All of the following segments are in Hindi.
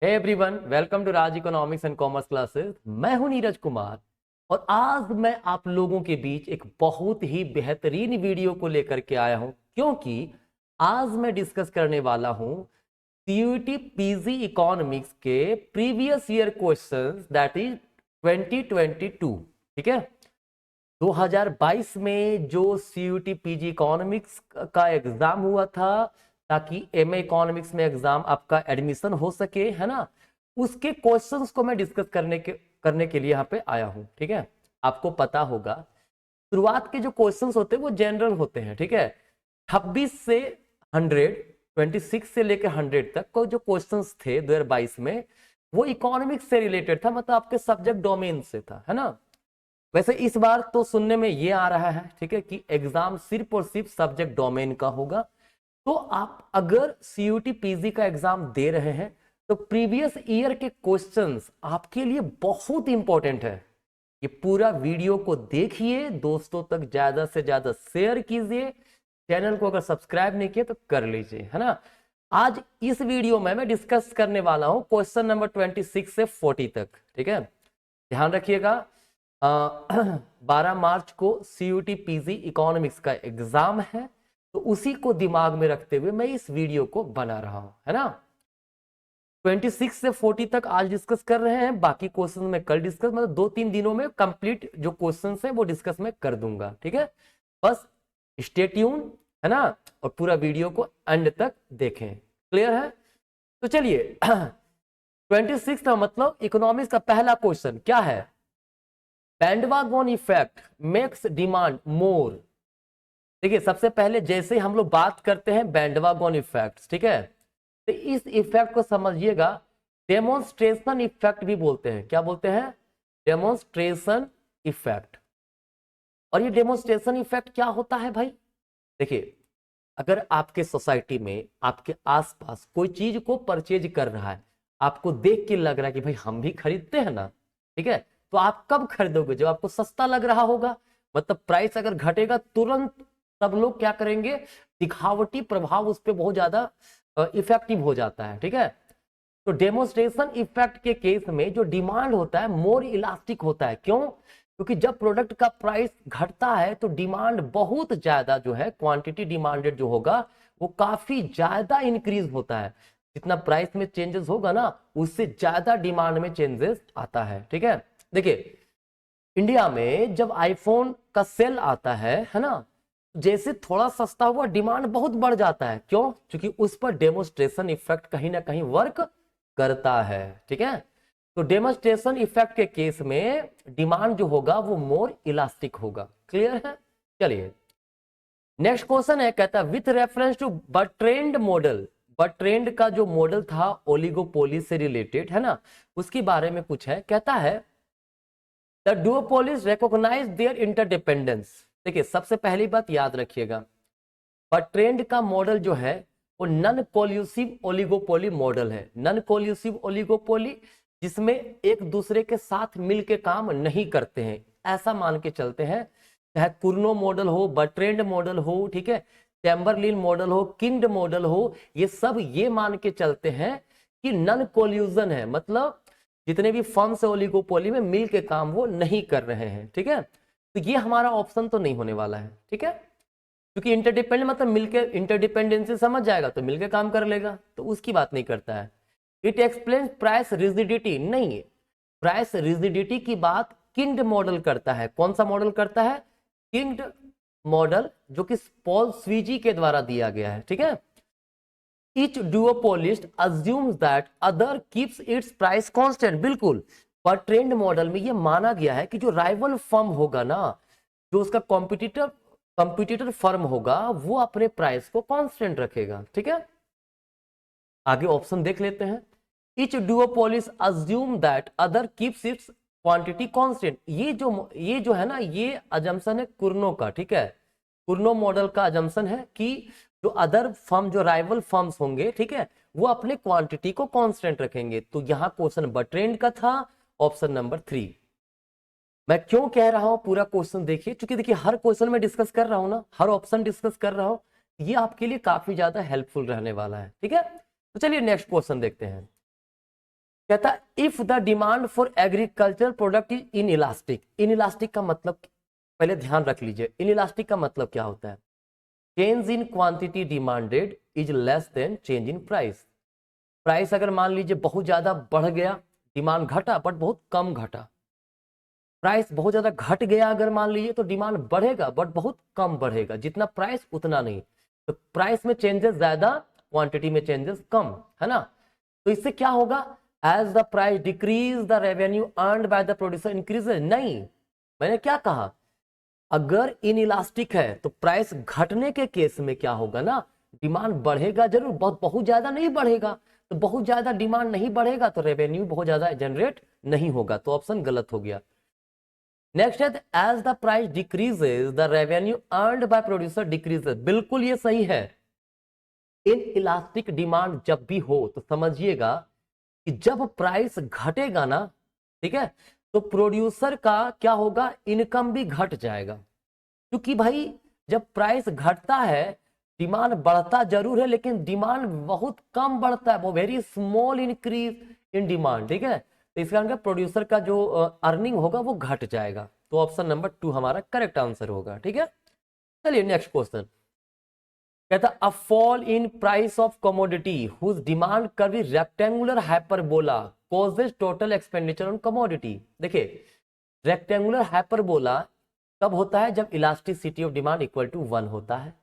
Hey everyone, welcome to Raj economics and commerce classes. मैं हूं नीरज कुमार और आज मैं आप लोगों के बीच एक बहुत ही बेहतरीन वीडियो को लेकर के आया हूं, क्योंकि आज मैं डिस्कस करने वाला हूं सीयूईटी पीजी इकोनॉमिक्स के previous year questions, that is 2022। ठीक है, 2022 में जो सीयूटी पीजी इकोनॉमिक्स का एग्जाम हुआ था, ताकि एमए इकोनॉमिक्स में एग्जाम आपका एडमिशन हो सके, है ना, उसके क्वेश्चंस को मैं डिस्कस करने के लिए यहाँ पे आया हूँ। ठीक है, आपको पता होगा शुरुआत के जो क्वेश्चंस होते हैं वो जनरल होते हैं। ठीक है, 26 से 100, 26 से लेकर 100 तक को जो क्वेश्चंस थे 2022 में, वो इकोनॉमिक्स से रिलेटेड था, मतलब आपके सब्जेक्ट डोमेन से था, है ना। वैसे इस बार तो सुनने में ये आ रहा है, ठीक है, कि एग्जाम सिर्फ और सिर्फ सब्जेक्ट डोमेन का होगा। तो आप अगर सीयूटी पीजी का एग्जाम दे रहे हैं तो प्रीवियस ईयर के क्वेश्चंस आपके लिए बहुत इंपॉर्टेंट है। ये पूरा वीडियो को देखिए, दोस्तों तक ज्यादा से ज्यादा शेयर कीजिए, चैनल को अगर सब्सक्राइब नहीं किया तो कर लीजिए, है ना। आज इस वीडियो में मैं डिस्कस करने वाला हूं क्वेश्चन नंबर 26 से 40 तक। ठीक है, ध्यान रखिएगा। 12 मार्च को सीयूटी पीजी इकोनॉमिक्स का एग्जाम है, तो उसी को दिमाग में रखते हुए मैं इस वीडियो को बना रहा हूं, है ना। 26 से 40 तक आज डिस्कस कर रहे हैं, बाकी क्वेश्चन में कल डिस्कस, मतलब 2-3 दिनों में कंप्लीट जो क्वेश्चन है वो डिस्कस में कर दूंगा। ठीक है, बस स्टे ट्यून, है ना, और पूरा वीडियो को एंड तक देखें। क्लियर है? तो चलिए 26 का मतलब इकोनॉमिक्स का पहला क्वेश्चन क्या है? Bandwagon effect makes demand more. देखिए, सबसे पहले जैसे हम लोग बात करते हैं बैंडवागन इफेक्ट, ठीक है, तो इस इफेक्ट को समझिएगा डेमोन्स्ट्रेशन इफेक्ट भी बोलते हैं। क्या बोलते हैं? Demonstration effect. और ये डेमोन्स्ट्रेशन इफेक्ट क्या होता है भाई? देखिए, अगर आपके सोसाइटी में आपके आसपास कोई चीज को परचेज कर रहा है, आपको देख के लग रहा है कि भाई हम भी खरीदते हैं ना, ठीक है, तो आप कब खरीदोगे? जब आपको सस्ता लग रहा होगा। मतलब प्राइस अगर घटेगा तुरंत सब लोग क्या करेंगे, दिखावटी प्रभाव उस पर बहुत ज्यादा इफेक्टिव हो जाता है। ठीक है, तो डेमोन्स्ट्रेशन इफेक्ट के केस में जो डिमांड होता है मोर इलास्टिक होता है। क्यों? क्योंकि जब प्रोडक्ट का प्राइस घटता है तो डिमांड बहुत ज्यादा जो है, क्वांटिटी डिमांडेड जो होगा वो काफी ज्यादा इंक्रीज होता है। जितना प्राइस में चेंजेस होगा ना, उससे ज्यादा डिमांड में चेंजेस आता है। ठीक है, देखिए इंडिया में जब आईफोन का सेल आता है ना, जैसे थोड़ा सस्ता हुआ डिमांड बहुत बढ़ जाता है। क्यों? क्योंकि उस पर डेमोन्स्ट्रेशन इफेक्ट कहीं ना कहीं वर्क करता है। ठीक है, तो डेमोन्स्ट्रेशन इफेक्ट के केस में डिमांड जो होगा वो मोर इलास्टिक होगा। क्लियर है? चलिए नेक्स्ट क्वेश्चन है, कहता है with reference to Bertrand model. Bertrand का जो मॉडल था ओलिगोपोली से रिलेटेड, है ना, उसके बारे में कुछ है। कहता है द डुओपोलिस रिकॉग्नाइज देयर इंटरडिपेंडेंस। देखिए, सबसे पहली बात याद रखिएगा, बर्ट्रेंड का मॉडल जो है वो नॉन कोल्यूसिव ओलिगोपोली मॉडल है। नॉन कोल्यूसिव ओलिगोपोली, जिसमें एक दूसरे के साथ मिलके काम नहीं करते हैं, ऐसा मान के चलते हैं। चाहे कुर्नो मॉडल हो, बर्ट्रेंड मॉडल हो, ठीक है, चैम्बरलिन मॉडल हो, किंड मॉडल हो, ये सब ये मान के चलते हैं कि नॉन कोल्यूजन है, मतलब जितने भी फर्म्स है ओलिगोपोली में मिल के काम वो नहीं कर रहे हैं। ठीक है, तो ये हमारा ऑप्शन तो नहीं होने वाला है। ठीक है, क्योंकि इंटरडिपेंडेंट मतलब मिलके, इंटरडिपेंडेंसी समझ जाएगा तो मिलके काम कर लेगा, तो उसकी बात नहीं करता है। इट एक्सप्लेन प्राइस रिजिडिटी, नहीं, प्राइस रिजिडिटी की बात किंड मॉडल करता है। कौन सा मॉडल करता है? किंड मॉडल, जो कि पॉल स्वीजी के द्वारा दिया गया है। ठीक है, each duopolist assumes that other keeps its price constant। बिल्कुल, पर ट्रेंड मॉडल में ये माना गया है कि जो राइवल फर्म होगा ना, जो उसका कॉम्पिटिटर फर्म होगा, वो अपने प्राइस को कांस्टेंट रखेगा। ठीक है, आगे ऑप्शन देख लेते हैं। each duopolist assume that other keeps its quantity constant। ये जो है ना, ये अजम्पशन है कुर्नो का। ठीक है, कुर्नो मॉडल का अजम्पशन है कि जो अदर फर्म, जो राइवल फर्म्स होंगे, ठीक है, वो अपने क्वांटिटी को कांस्टेंट रखेंगे। तो यहां क्वेश्चन बर्ट्रेंड का था, ऑप्शन नंबर 3। मैं क्यों कह रहा हूं पूरा क्वेश्चन देखिए, क्योंकि देखिए हर क्वेश्चन में डिस्कस कर रहा हूं ना, हर ऑप्शन डिस्कस कर रहा हूं, ये आपके लिए काफी ज्यादा हेल्पफुल रहने वाला है। ठीक है, तो चलिए नेक्स्ट क्वेश्चन देखते हैं। कहता if the demand for agriculture product is in elastic. In elastic का मतलब पहले ध्यान रख लीजिए, इन इलास्टिक का मतलब क्या होता है? Change in quantity demanded is less than change in price. Price अगर मान लीजिए बहुत ज्यादा बढ़ गया, डिमांड घटा बट बहुत कम घटा। प्राइस बहुत ज्यादा घट गया अगर मान लीजिए तो डिमांड बढ़ेगा बट बहुत कम बढ़ेगा, जितना प्राइस उतना नहीं। तो प्राइस में चेंजेस ज्यादा, क्वांटिटी में चेंजेस कम, है ना। तो इससे क्या होगा? As the price decrease the revenue earned by the producer increases. नहीं, मैंने क्या कहा? अगर इन इलास्टिक है तो प्राइस घटने के केस में क्या होगा ना, डिमांड बढ़ेगा जरूर, बहुत ज्यादा नहीं बढ़ेगा। तो बहुत ज्यादा डिमांड नहीं बढ़ेगा तो रेवेन्यू बहुत ज्यादा जनरेट नहीं होगा। तो ऑप्शन गलत हो गया। नेक्स्ट है as the price decreases the revenue earned by producer decreases. बिल्कुल ये सही है। इन इलास्टिक डिमांड जब भी हो तो समझिएगा कि जब प्राइस घटेगा ना, ठीक है, तो प्रोड्यूसर का क्या होगा? इनकम भी घट जाएगा। क्योंकि भाई जब प्राइस घटता है, डिमांड बढ़ता जरूर है लेकिन डिमांड बहुत कम बढ़ता है, वो very small increase in demand, ठीक है। तो इसका मतलब प्रोड्यूसर का जो अर्निंग होगा वो घट जाएगा। तो ऑप्शन नंबर 2 हमारा करेक्ट आंसर होगा, ठीक है। चलिए नेक्स्ट क्वेश्चन। कहता a fall in price of commodity whose demand curve is rectangular hyperbola causes total expenditure on commodity. देखिए रेक्टेंगुलर हाइपरबोला कब होता है? जब elasticity of demand equal to 1 होता है।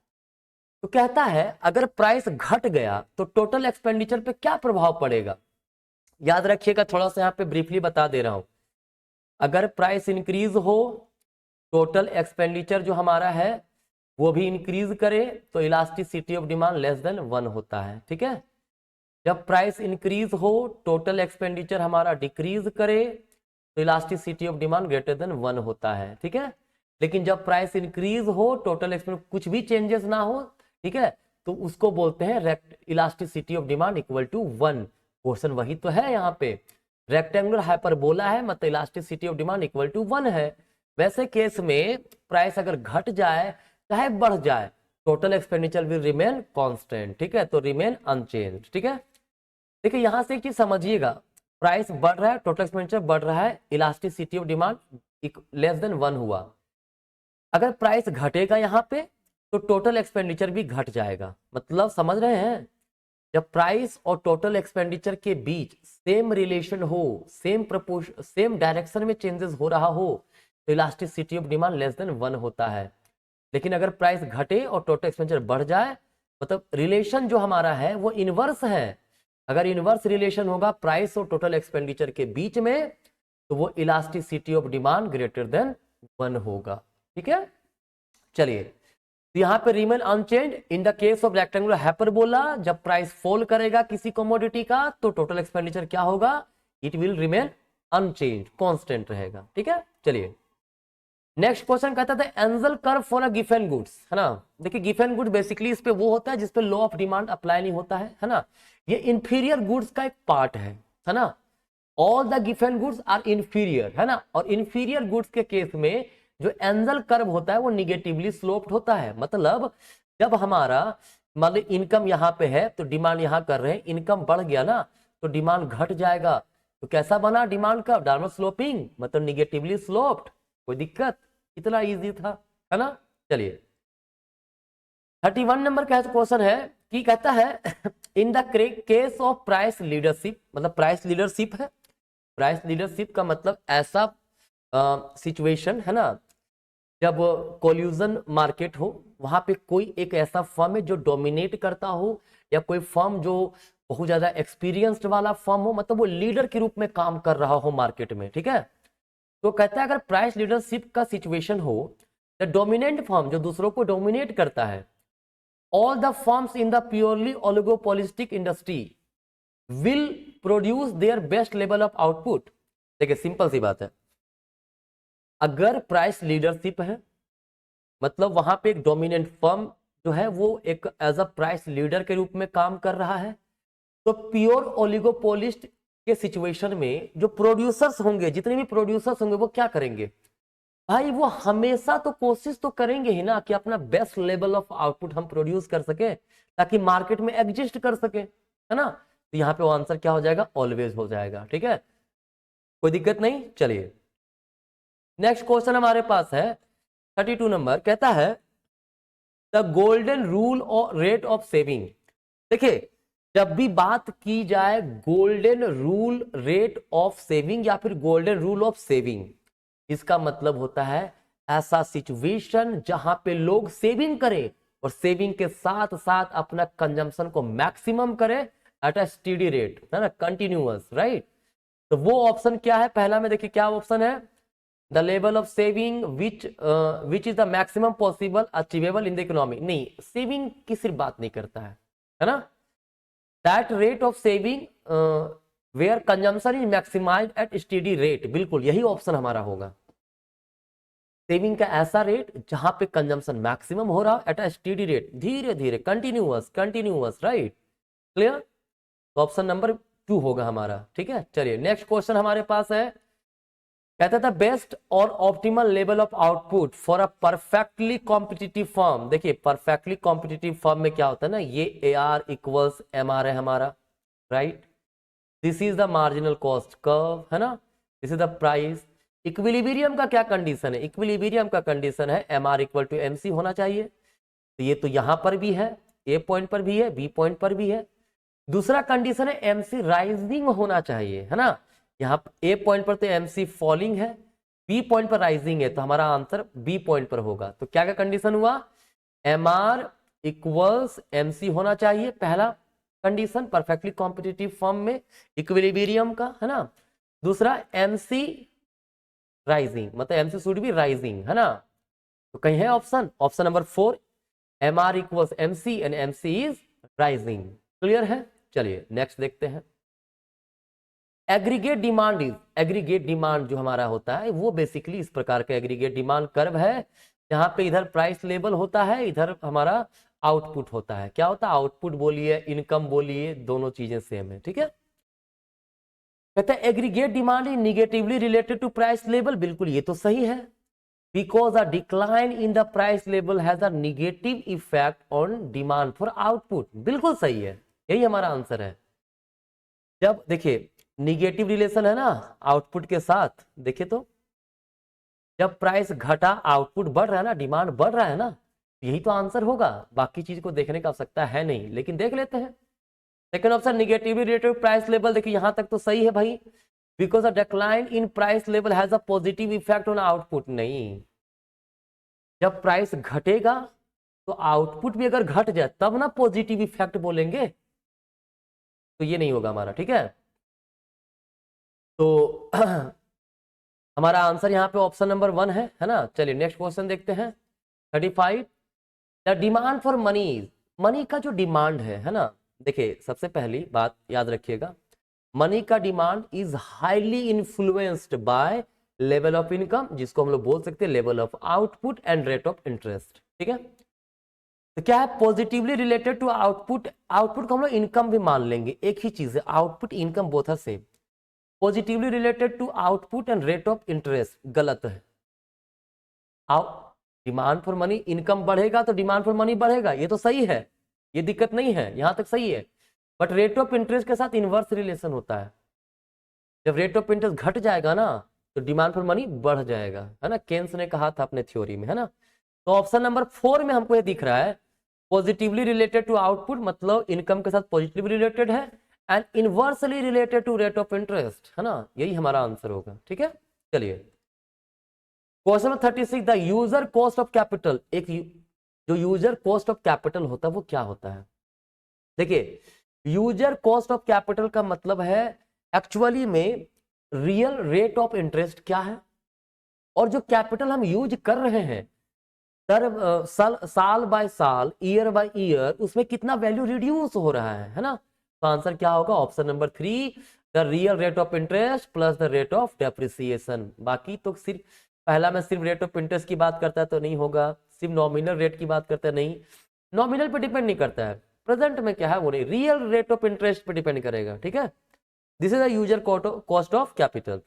तो कहता है अगर प्राइस घट गया तो टोटल एक्सपेंडिचर पे क्या प्रभाव पड़ेगा? याद रखिएगा, थोड़ा सा यहाँ पे ब्रीफली बता दे रहा हूं। अगर प्राइस इंक्रीज हो, टोटल एक्सपेंडिचर जो हमारा है वो भी इंक्रीज करे तो elasticity of demand less than 1 होता है, ठीक है। जब प्राइस इंक्रीज हो, टोटल एक्सपेंडिचर हमारा डिक्रीज करे तो elasticity of demand greater than 1 होता है, ठीक है। लेकिन जब प्राइस इंक्रीज हो, टोटल एक्सपेंडिचर कुछ भी चेंजेस ना हो, ठीक है, तो उसको बोलते हैं elasticity of demand equal to 1। Question वही तो है यहाँ पे, रेक्टेंगुलर हाइपरबोला है मतलब elasticity of demand equal to 1 है। वैसे केस में प्राइस अगर घट जाए चाहे बढ़ जाए, total expenditure will remain constant, ठीक है, तो रिमेन अनचेंज, ठीक है। देखिए यहां से एक चीज समझिएगा, प्राइस बढ़ रहा है, टोटल एक्सपेंडिचर बढ़ रहा है, elasticity of demand less than 1 हुआ। अगर प्राइस घटेगा यहाँ पे तो टोटल एक्सपेंडिचर भी घट जाएगा। मतलब समझ रहे हैं, जब प्राइस और टोटल एक्सपेंडिचर के बीच सेम रिलेशन हो, सेम प्रपोर्शन, सेम डायरेक्शन में चेंजेस हो रहा हो तो elasticity of demand less than 1 होता है। लेकिन अगर प्राइस घटे और टोटल एक्सपेंडिचर बढ़ जाए, मतलब रिलेशन जो हमारा है वो इनवर्स है। अगर इनवर्स रिलेशन होगा प्राइस और टोटल एक्सपेंडिचर के बीच में तो वो elasticity of demand greater than 1 होगा, ठीक है। चलिए तो यहाँ पे remain unchange in the case of rectangular hyperbola. जब प्राइस फॉल करेगा किसी कमोडिटी का तो टोटल एक्सपेंडिचर क्या होगा? It will remain unchange, constant रहेगा, ठीक है। चलिए नेक्स्ट क्वेश्चन कहता था Engel curve for a given goods, है ना। देखिए गिवन गुड बेसिकली इस पे वो होता है जिसपे लॉ ऑफ डिमांड अप्लाई नहीं होता है ना। ये इंफीरियर गुड्स का एक पार्ट है ना। All the given goods are inferior, है ना। और इंफीरियर गुड्स के केस में जो एंजल कर्व होता है वो निगेटिवली स्लोप्ड होता है। मतलब जब हमारा मान लो इनकम यहाँ पे है तो डिमांड यहाँ कर रहे हैं, इनकम बढ़ गया ना तो डिमांड घट जाएगा। तो कैसा बना डिमांड कर्व? डाउनवर्ड स्लोपिंग, मतलब निगेटिवली स्लोप्ड। कोई दिक्कत? इतना इजी था, है ना। चलिए 31 नंबर का क्वेश्चन है कि कहता है इन the case of price leadership, मतलब प्राइस लीडरशिप है। प्राइस लीडरशिप का मतलब ऐसा सिचुएशन है ना जब कोल्यूजन मार्केट हो, वहां पे कोई एक ऐसा फर्म है जो डोमिनेट करता हो, या कोई फर्म जो बहुत ज्यादा एक्सपीरियंस्ड वाला फर्म हो, मतलब वो लीडर के रूप में काम कर रहा हो मार्केट में, ठीक है। तो कहता है अगर प्राइस लीडरशिप का सिचुएशन हो, द डोमिनेंट फर्म जो दूसरों को डोमिनेट करता है, all the firms in the purely oligopolistic industry will produce their best level of output. देखिए सिंपल सी बात है, अगर प्राइस लीडरशिप है मतलब वहां पे एक डोमिनेंट फर्म जो है वो एक एज अ प्राइस लीडर के रूप में काम कर रहा है, तो प्योर ओलिगोपोलिस्ट के सिचुएशन में जो प्रोड्यूसर्स होंगे, जितने भी प्रोड्यूसर्स होंगे वो क्या करेंगे भाई? वो हमेशा तो कोशिश तो करेंगे ही ना कि अपना बेस्ट लेवल ऑफ आउटपुट हम प्रोड्यूस कर सके ताकि मार्केट में एग्जिस्ट कर सके, है ना। तो यहाँ पे वो आंसर क्या हो जाएगा, ऑलवेज हो जाएगा। ठीक है, कोई दिक्कत नहीं। चलिए नेक्स्ट क्वेश्चन हमारे पास है 32 नंबर, कहता है द गोल्डन रूल और रेट ऑफ सेविंग। देखिए जब भी बात की जाए golden rule rate of saving या फिर गोल्डन रूल ऑफ सेविंग, इसका मतलब होता है ऐसा सिचुएशन जहां पे लोग सेविंग करें और सेविंग के साथ साथ अपना कंजम्पशन को मैक्सिमम करें एट अ स्टेडी रेट, है ना, कंटिन्यूअस, राइट। तो वो ऑप्शन क्या है, पहला में देखिए क्या ऑप्शन है, the level of saving which is the maximum possible achievable in the economy. नहीं, सेविंग की सिर्फ बात नहीं करता है ना, that rate of saving where consumption is maximised at steady rate, बिल्कुल यही ऑप्शन हमारा होगा। सेविंग का ऐसा रेट जहां पे कंजम्पशन मैक्सिमम हो रहा एट अ स्टेडी रेट, धीरे धीरे, कंटिन्यूअस कंटिन्यूअस, राइट, क्लियर। तो ऑप्शन नंबर 2 होगा हमारा। ठीक है, चलिए नेक्स्ट क्वेश्चन हमारे पास है, कहता था बेस्ट और optimal level of output for a perfectly competitive firm. देखिए परफेक्टली कॉम्पिटिटिव फर्म में क्या होता है ना, ये AR इक्वल्स MR है हमारा, right. This is the marginal cost curve, है ना, this is the price. Equilibrium का क्या कंडीशन है, इक्विलिब्रियम का कंडीशन है MR इक्वल टू MC होना चाहिए। तो ये तो यहां पर भी है, A पॉइंट पर भी है, B पॉइंट पर भी है। दूसरा कंडीशन है MC राइजिंग होना चाहिए, है ना, यहाँ A पॉइंट पर तो MC फॉलिंग है, B पॉइंट पर राइजिंग है, तो हमारा आंसर B पॉइंट पर होगा। तो क्या क्या कंडीशन हुआ, MR इक्वल्स MC होना चाहिए, पहला कंडीशन परफेक्टली कॉम्पिटिटिव फर्म में इक्विलिब्रियम का, है ना। दूसरा MC राइजिंग, मतलब MC शुड बी राइजिंग, है ना। तो कहीं है option, option number 4, MR equals MC and MC is rising, clear है। चलिए नेक्स्ट देखते हैं, aggregate demand is, aggregate demand जो हमारा होता है वो बेसिकली इस प्रकार का एग्रीगेट डिमांड कर्व है, जहां पे इधर प्राइस लेवल होता है, इधर हमारा आउटपुट होता है। क्या होता है, आउटपुट बोलिए इनकम बोलिए, दोनों चीजें सेम है। ठीक है, कहते हैं aggregate demand is negatively related to price level, बिल्कुल ये तो सही है, because a decline in the price level has a negative effect on demand for output, बिल्कुल सही है, यही हमारा आंसर है। जब देखिए निगेटिव रिलेशन है ना आउटपुट के साथ, देखिए तो जब प्राइस घटा आउटपुट बढ़ रहा है ना, डिमांड बढ़ रहा है ना, यही तो आंसर होगा, बाकी चीज को देखने का आवश्यकता है नहीं, लेकिन देख लेते हैं। Second option negatively related price level, देखिए यहां तक तो सही है भाई, because a decline in price level has a positive effect on output. नहीं, जब प्राइस घटेगा तो आउटपुट भी अगर घट जाए तब ना पॉजिटिव इफेक्ट बोलेंगे, तो ये नहीं होगा हमारा। ठीक है, तो हमारा आंसर यहाँ पे ऑप्शन नंबर 1 है ना। चलिए नेक्स्ट क्वेश्चन देखते हैं 35, the demand for money, money का जो डिमांड है ना, देखिए सबसे पहली बात याद रखिएगा, मनी का demand is highly influenced by level of income, जिसको हम लोग बोल सकते हैं level of output and rate of interest. ठीक है, तो क्या है positively related to output, output को हम लोग इनकम भी मान लेंगे, एक ही चीज है, output income both are same. Positively related to output and rate of interest गलत है। डिमांड फॉर मनी, इनकम बढ़ेगा तो डिमांड फॉर मनी बढ़ेगा, ये तो सही है, ये दिक्कत नहीं है, यहां तक सही है। बट रेट ऑफ इंटरेस्ट के साथ इनवर्स रिलेशन होता है, जब रेट ऑफ इंटरेस्ट घट जाएगा ना तो डिमांड फॉर मनी बढ़ जाएगा, है ना, केन्स ने कहा था अपने थ्योरी में, है ना। तो ऑप्शन नंबर 4 में हमको ये दिख रहा है पॉजिटिवली रिलेटेड टू आउटपुट, मतलब इनकम के साथ पॉजिटिवली रिलेटेड है, and inversely related to rate of interest, है ना, यही हमारा आंसर होगा। ठीक है, चलिए question number 36, the user cost of capital, एक जो यूजर कॉस्ट ऑफ कैपिटल होता है वो क्या होता है। देखिए यूजर कॉस्ट ऑफ कैपिटल का मतलब है एक्चुअली में रियल रेट ऑफ इंटरेस्ट क्या है, और जो कैपिटल हम यूज कर रहे हैं साल बाय साल, ईयर बाय ईयर, उसमें कितना वैल्यू रिड्यूस हो रहा है ना। तो आंसर क्या होगा, option number 3, the real rate of interest plus the rate of depreciation. बाकी तो सिर्फ पहला में सिर्फ रेट ऑफ इंटरेस्ट की बात करता है तो नहीं होगा, सिर्फ नॉमिनल रेट की बात करता है नहीं, नॉमिनल पे डिपेंड नहीं करता है, प्रेजेंट में क्या है वो नहीं, रियल रेट ऑफ इंटरेस्ट पे डिपेंड करेगा। ठीक है, this is the user cost of capital.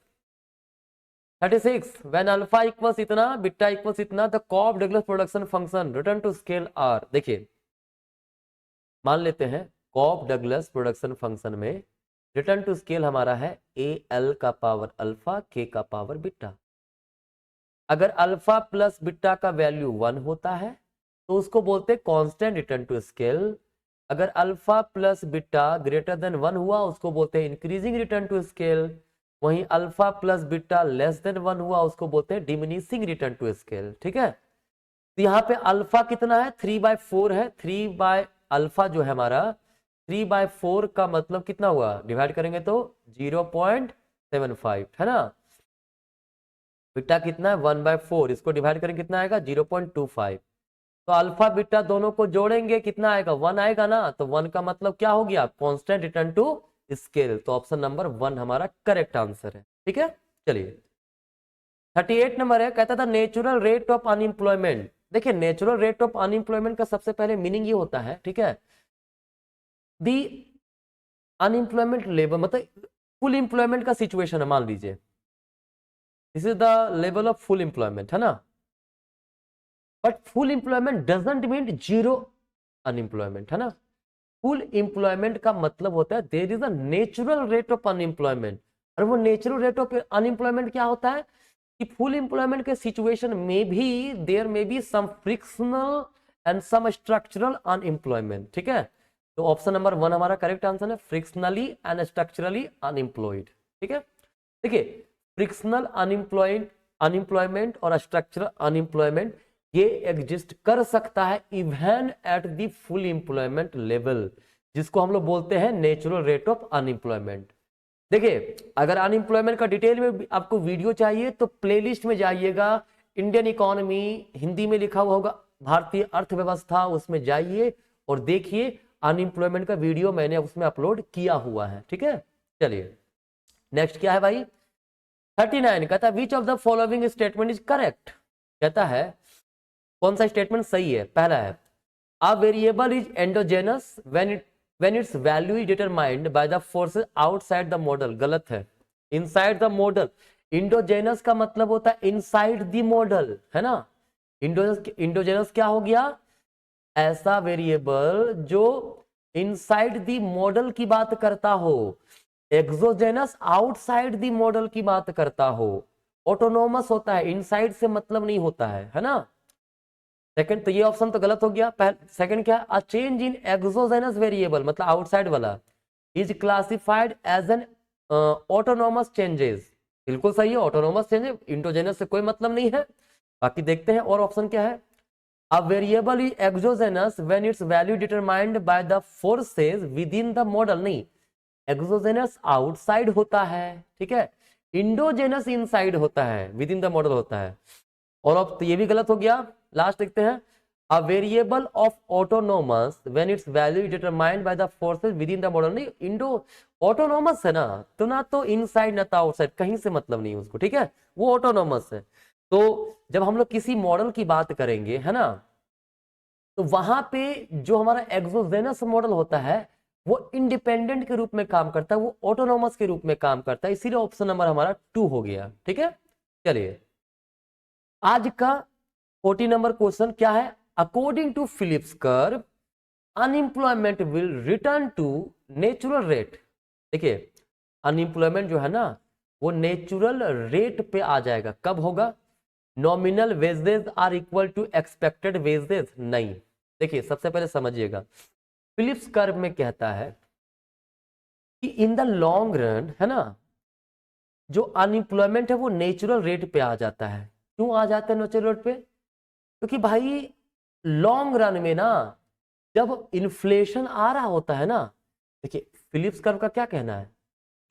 36, when alpha equals इतना बीटा इक्वल्स इतना the Cobb Douglas production function return to scale are. देखिए मान लेते हैं कॉफ डगलस प्रोडक्शन फंक्शन में रिटर्न टू स्केल हमारा है ए एल का पावर अल्फा के का पावर बीटा। अगर अल्फा प्लस बीटा का वैल्यू 1 होता है तो उसको बोलते हैं कांस्टेंट रिटर्न टू स्केल। अगर alpha plus beta greater than 1 हुआ उसको बोलते हैं इंक्रीजिंग रिटर्न टू स्केल। वहीं alpha plus beta less than 1 हुआ उसको बोलते हैं डिमिनिशिंग रिटर्न टू स्केल। ठीक है, तो यहाँ पे अल्फा कितना है 3/4 है। 3 बाय अल्फा जो है हमारा 3/4 का मतलब कितना हुआ, डिवाइड करेंगे तो 0.75 है ना। बीटा कितना है 1/4, इसको डिवाइड करेंगे कितना आएगा 0.25। तो अल्फा बीटा दोनों को जोड़ेंगे कितना आएगा 1 आएगा ना। तो 1 का मतलब क्या हो गया कांस्टेंट रिटर्न टू स्केल। तो ऑप्शन नंबर 1 हमारा करेक्ट आंसर है। ठीक है, चलिए 38 नंबर है, कहता था नेचुरल रेट ऑफ अनएम्प्लॉयमेंट। देखिए नेचुरल रेट ऑफ अनएम्प्लॉयमेंट का सबसे पहले मीनिंग ये होता है, ठीक है, दी अनएम्प्लॉयमेंट लेवल, मतलब फुल एम्प्लॉयमेंट का सिचुएशन है, मान लीजिए this is the level of full employment है ना। But full employment doesn't mean zero unemployment है ना। फुल एम्प्लॉयमेंट का मतलब होता है there is a natural rate of unemployment. और वो नेचुरल रेट ऑफ अनएम्प्लॉयमेंट क्या होता है कि फुल एम्प्लॉयमेंट के सिचुएशन में भी there may be some frictional and some structural unemployment. ठीक है, तो ऑप्शन नंबर 1 हमारा करेक्ट आंसर है, फ्रिक्शनली एंड स्ट्रक्चरली अनएम्प्लॉयड। ठीक है, देखिए फ्रिक्शनल अनएम्प्लॉयमेंट और स्ट्रक्चरल अनएम्प्लॉयमेंट ये एग्जिस्ट कर सकता है even at the full employment level, जिसको हम लोग बोलते हैं नेचुरल रेट ऑफ अनएम्प्लॉयमेंट। देखिए अगर अनएम्प्लॉयमेंट का डिटेल में आपको वीडियो चाहिए तो प्लेलिस्ट में जाइएगा, इंडियन इकोनॉमी हिंदी में लिखा हुआ होगा, भारतीय अर्थव्यवस्था, उसमें जाइए और देखिए अनएम्प्लॉयमेंट का वीडियो मैंने उसमें अपलोड किया हुआ है। ठीक है, चलिए नेक्स्ट क्या है भाई 39, कहता है which of the following statement is correct. कहता है कौन सा स्टेटमेंट सही है। पहला है a variable is endogenous when it's value is determined by the forces outside the model. गलत है, इनसाइड द मॉडल। इंडोजेनस का मतलब होता है इनसाइड द मॉडल है ना। इंडोजेनस क्या हो गया, ऐसा वेरिएबल जो इनसाइड द मॉडल की बात करता हो। एक्सोजेनस आउटसाइड द मॉडल की बात करता हो। ऑटोनोमस होता है, इनसाइड से मतलब नहीं होता है ना। सेकंड, तो ये ऑप्शन तो गलत हो गया। सेकंड क्या, a change in exogenous variable मतलब आउटसाइड वाला is classified as an autonomous changes. बिल्कुल सही है, ऑटोनोमस चेंज, इंडोजेनस से कोई मतलब नहीं है। बाकी देखते हैं और ऑप्शन क्या है। A variable is exogenous when it's value determined by the forces with in the model. नहीं, एक्सोजेनस आउटसाइड होता है, ठीक है, इंडोजेनस इनसाइड होता है, विद इन द मॉडल होता है। और अब तो ये भी गलत हो गया। लास्ट देखते हैं, a variable of autonomous when it's value determined by the forces with in the model. नहीं, इंडो ऑटोनोमस है ना, तो ना तो इनसाइड ना तो आउटसाइड, कहीं से मतलब नहीं उसको, ठीक है, वो ऑटोनोमस है। तो जब हम लोग किसी मॉडल की बात करेंगे है ना, तो वहां पे जो हमारा एक्सोजेनस मॉडल होता है वो इंडिपेंडेंट के रूप में काम करता है, वो ऑटोनोमस के रूप में काम करता है, इसीलिए ऑप्शन नंबर हमारा 2 हो गया। ठीक है, चलिए आज का 40 नंबर क्वेश्चन क्या है। According to Phillips curve unemployment will return to natural rate. देखिए अनएम्प्लॉयमेंट जो है ना वो नेचुरल रेट पे आ जाएगा। कब होगा, nominal wages are equal to expected wages. नहीं, देखिए सबसे पहले समझिएगा, फिलिप्स कर्व में कहता है कि इन द लॉन्ग रन है ना जो अनएम्प्लॉयमेंट है वो नेचुरल रेट पे आ जाता है। क्यों आ जाता है नेचुरल रेट पे, क्योंकि भाई लॉन्ग रन में ना जब इन्फ्लेशन आ रहा होता है ना, देखिए फिलिप्स कर्व का क्या कहना है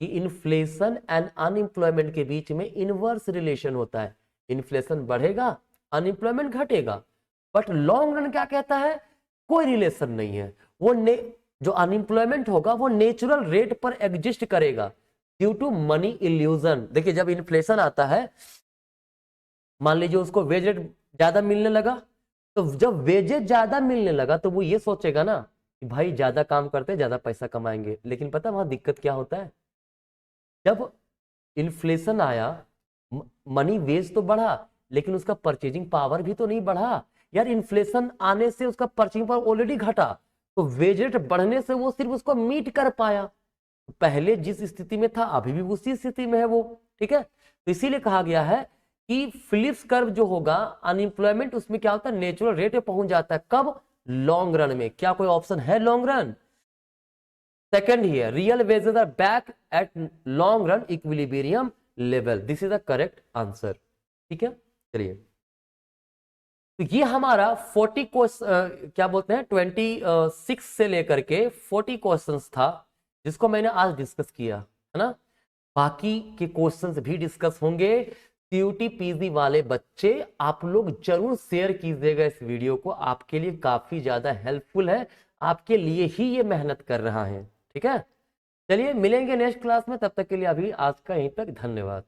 कि इन्फ्लेशन एंड अनएम्प्लॉयमेंट के बीच में इनवर्स रिलेशन होता है। इन्फ्लेशन बढ़ेगा, अनएम्प्लॉयमेंट घटेगा। बट लॉन्ग रन क्या कहता है, कोई रिलेशन नहीं है। वो जो अनएम्प्लॉयमेंट होगा वो नेचुरल रेट पर एग्जिस्ट करेगा ड्यू टू मनी इल्यूजन। देखिए जब इन्फ्लेशन आता है, मान लीजिए उसको वेज रेट ज्यादा मिलने लगा, तो जब वेजेस ज्यादा मिलने लगा तो वो ये सोचेगा ना कि भाई ज्यादा काम करते ज्यादा पैसा कमाएंगे। लेकिन पता वहां दिक्कत क्या होता है, जब इन्फ्लेशन आया मनी वेज तो बढ़ा लेकिन उसका परचेजिंग पावर भी तो नहीं बढ़ा यार। इन्फ्लेशन आने से उसका परचेजिंग पावर ऑलरेडी घटा, तो वेज रेट बढ़ने से वो सिर्फ उसको मीट कर पाया, पहले जिस स्थिति में था अभी भी उसी स्थिति में है वो, ठीक है। तो इसीलिए कहा गया है कि फिलिप्स कर्व जो होगा अनएम्प्लॉयमेंट उसमें क्या होता है, नेचुरल रेट पे पहुंच जाता है, कब, लॉन्ग रन में। क्या कोई ऑप्शन है long run? Second here, real wages are back at long run equilibrium level, this is the correct answer, ठीक है। चलिए, तो ये हमारा 40 क्वेश्चन क्या बोलते हैं 26 से लेकर के 40 क्वेश्चंस था जिसको मैंने आज डिस्कस किया, है ना। बाकी के क्वेश्चंस भी डिस्कस होंगे। सीयूटी पीजी वाले बच्चे आप लोग जरूर शेयर कीजिएगा इस वीडियो को, आपके लिए काफी ज्यादा हेल्पफुल है, आपके लिए ही ये मेहनत कर रहा है, ठीक है। चलिए मिलेंगे नेक्स्ट क्लास में, तब तक के लिए अभी आज का यहीं तक, धन्यवाद।